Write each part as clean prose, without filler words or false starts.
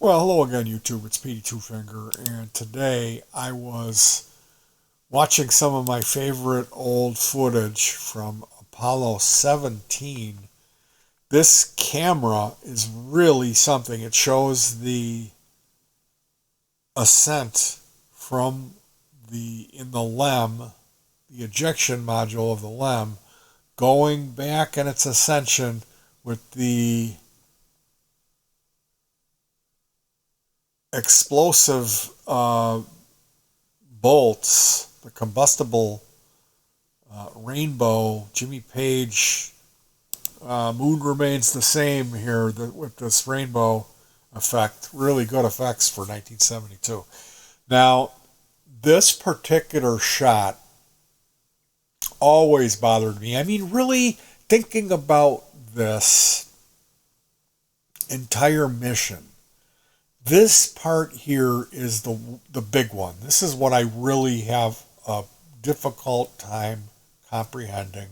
Well, hello again, YouTube. It's Petey Two Finger, and today I was watching some of my favorite old footage from Apollo 17. This camera is really something. It shows the ascent from in the LEM, the ejection module of the LEM, going back in its ascension with the explosive bolts, the combustible rainbow, Jimmy Page, moon remains the same here with this rainbow effect. Really good effects for 1972. Now, this particular shot always bothered me. I mean, really thinking about this entire mission. This part here is the big one. This is what I really have a difficult time comprehending.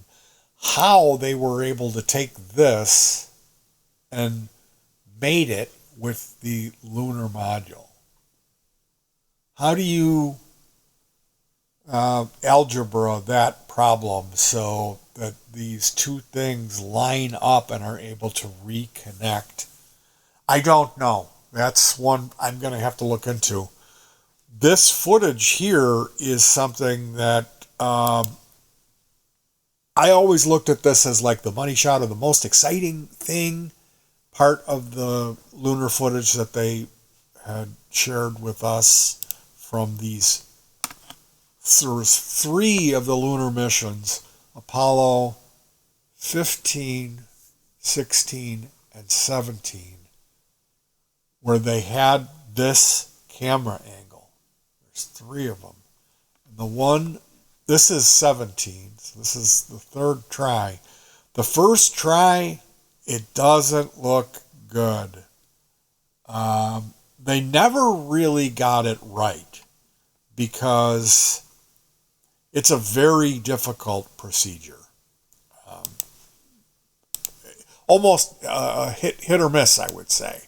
How they were able to take this and made it with the lunar module. How do you algebra that problem so that these two things line up and are able to reconnect? I don't know. That's one I'm going to have to look into. This footage here is something that I always looked at this as like the money shot or the most exciting part of the lunar footage that they had shared with us from these. There was 3 of the lunar missions, Apollo 15, 16, and 17. Where they had this camera angle. There's 3 of them. And this is 17, so this is the 3rd try. The first try, it doesn't look good. They never really got it right because it's a very difficult procedure. Almost hit or miss, I would say.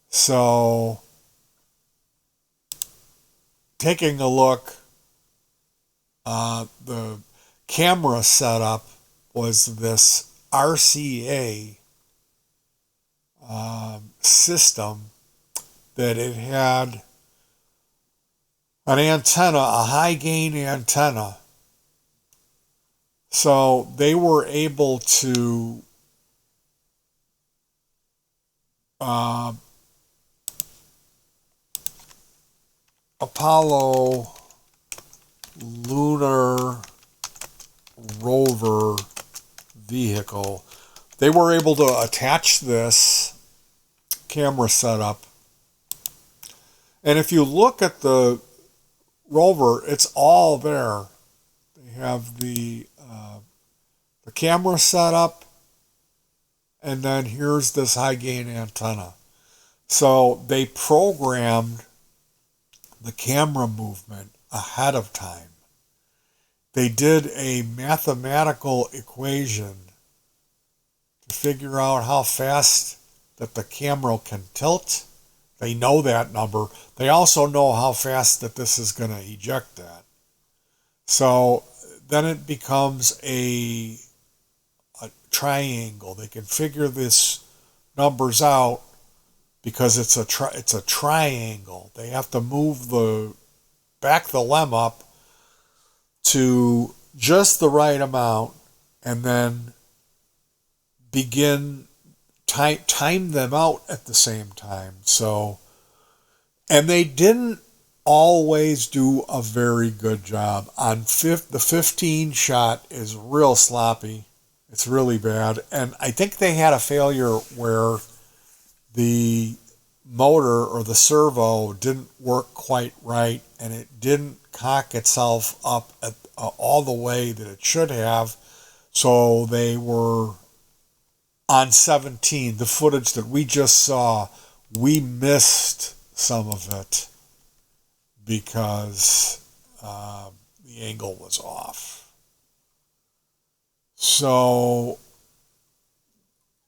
So, taking a look, the camera setup was this RCA system that it had an antenna, a high gain antenna. So they were able to Apollo lunar rover vehicle, they were able to attach this camera setup. And if you look at the rover, it's all there. They have the camera setup, and then here's this high gain antenna. So they programmed the camera movement ahead of time. They did a mathematical equation to figure out how fast that the camera can tilt. They know that number. They also know how fast that this is going to eject that. So then it becomes a triangle. They can figure this numbers out because it's a triangle. They have to move the LEM up to just the right amount and then begin time them out at the same time. So, and they didn't always do a very good job. The 15 shot is real sloppy. It's really bad. And I think they had a failure where the motor or the servo didn't work quite right, and it didn't cock itself up all the way that it should have. So they were on 17, the footage that we just saw, we missed some of it because the angle was off. So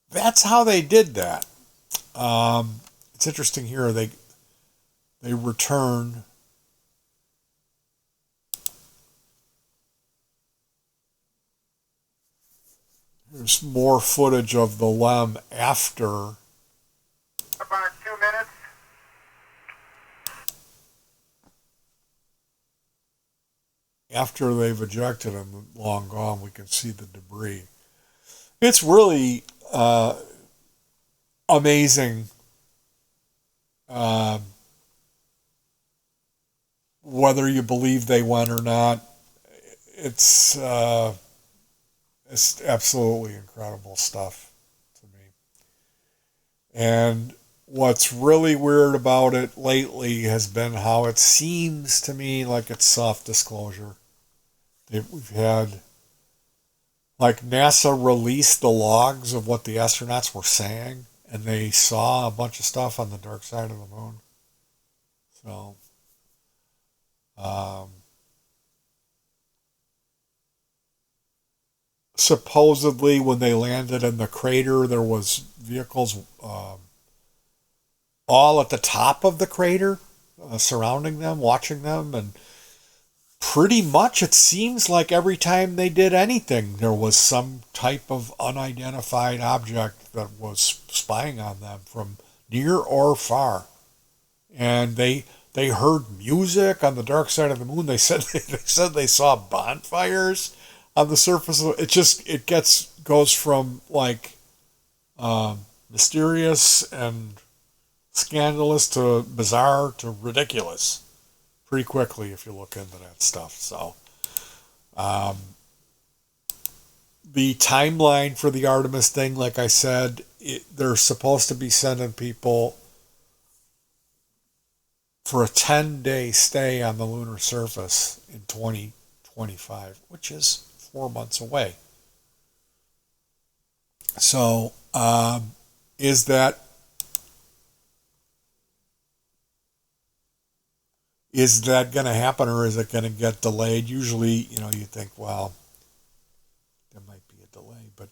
that's how they did that. it's interesting here. They return. There's more footage of the LEM after. About 2 minutes. After they've ejected him, long gone, we can see the debris. It's really amazing whether you believe they went or not. It's absolutely incredible stuff to me. And what's really weird about it lately has been how it seems to me like it's soft disclosure. We've had, like, NASA released the logs of what the astronauts were saying, and they saw a bunch of stuff on the dark side of the moon. So, supposedly when they landed in the crater, there was vehicles all at the top of the crater, surrounding them, watching them, and pretty much it seems like every time they did anything, there was some type of unidentified object that was spying on them from near or far. And they heard music on the dark side of the moon. They said they saw bonfires on the surface of it goes from like mysterious and scandalous to bizarre to ridiculous pretty quickly if you look into that stuff. So the timeline for the Artemis thing, like I said, they're supposed to be sending people for a 10-day stay on the lunar surface in 2025, which is 4 months away. So is that going to happen, or is it going to get delayed? Usually, you think, well, there might be a delay, but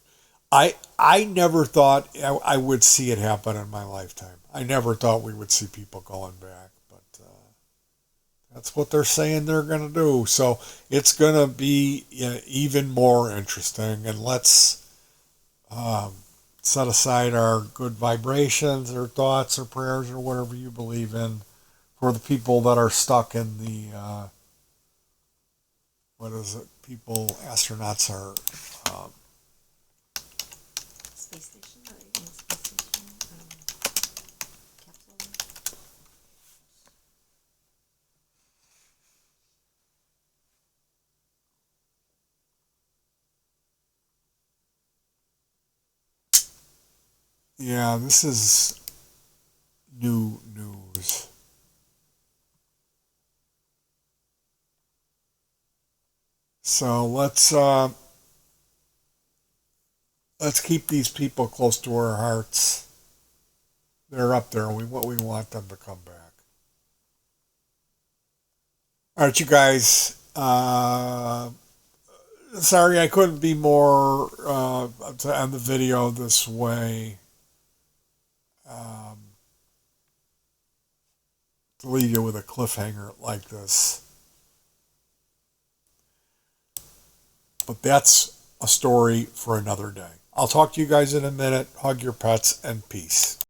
I never thought I would see it happen in my lifetime. I never thought we would see people going back, but that's what they're saying they're going to do. So it's going to be even more interesting, and let's set aside our good vibrations or thoughts or prayers or whatever you believe in for the people that are stuck in the, astronauts are, Space station, or in space station, capsule. yeah, this is new news. So let's keep these people close to our hearts. They're up there. We want them to come back. All right, you guys. Sorry I couldn't be more to end the video this way. To leave you with a cliffhanger like this. But that's a story for another day. I'll talk to you guys in a minute. Hug your pets and peace.